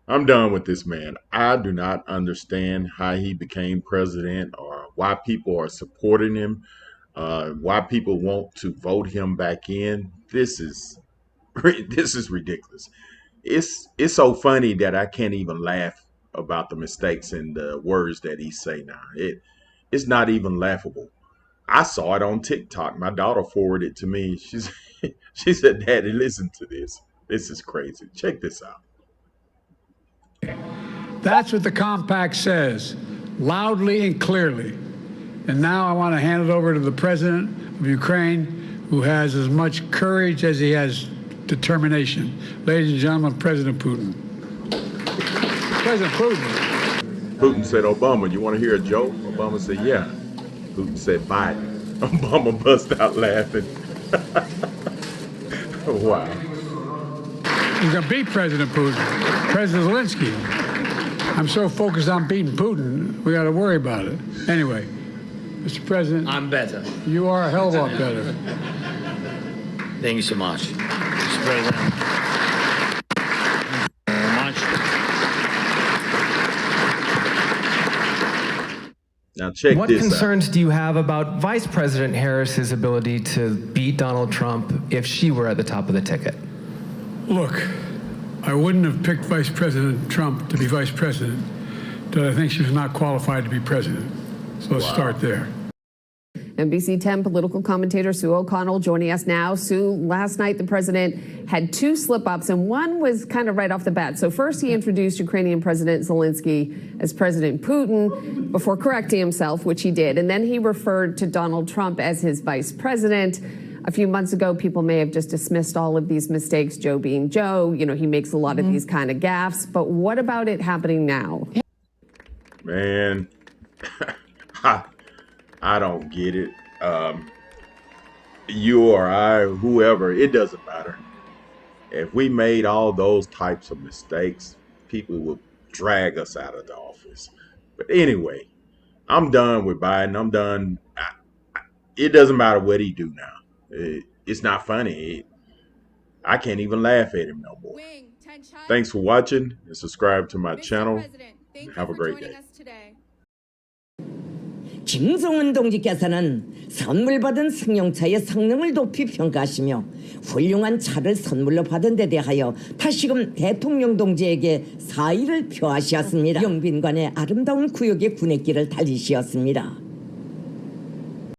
I'm done with this man. I do not understand how he became president or why people are supporting him, why people want to vote him back in. This is this is ridiculous. It's so funny that I can't even laugh about the mistakes and the words that he say now. It's not even laughable. I saw it on TikTok. My daughter forwarded it to me. She said, "Daddy, listen to this. This is crazy. Check this out." That's what the compact says, loudly and clearly. And now I want to hand it over to the president of Ukraine, who has as much courage as he has determination. Ladies and gentlemen, President Putin. President Putin. Putin said, "Obama, you want to hear a joke?" Obama said, "Yeah." Putin said, "Biden." Obama bust out laughing. Wow. He's going to beat President Putin. President Zelensky. I'm so focused on beating Putin, we got to worry about it. Anyway, Mr. President. I'm better. You are a hell of a lot better. Thank you so much, Mr. President. Thank you very much. Now check what this concerns out. do you have about Vice President Harris's ability to beat Donald Trump if she were at the top of the ticket? Look, I wouldn't have picked Vice President Trump to be vice president, but I think she was not qualified to be president. So let's start there. NBC 10 political commentator Sue O'Connell joining us now. Sue, last night the president had two slip-ups, and one was kind of right off the bat. So first he introduced Ukrainian President Zelensky as President Putin before correcting himself, which he did. And then he referred to Donald Trump as his vice president. A few months ago, people may have just dismissed all of these mistakes, Joe being Joe. You know, he makes a lot of these kind of gaffes. But what about it happening now? Man, I don't get it. You or I, whoever, it doesn't matter. If we made all those types of mistakes, people would drag us out of the office. But anyway, I'm done with Biden. I'm done. It doesn't matter what he do now. It's not funny. I can't even laugh at him no more. Thanks for watching and subscribe to my channel. Have a great day. 김성은 동지께서는 선물 받은 승용차의 성능을 높이 평가하시며 훌륭한 차를 선물로 받은 데 대하여 다시금 대통령 동지에게 사의를 표하시었습니다. 영빈관의 아름다운 구역의 군эт길을 달리시었습니다.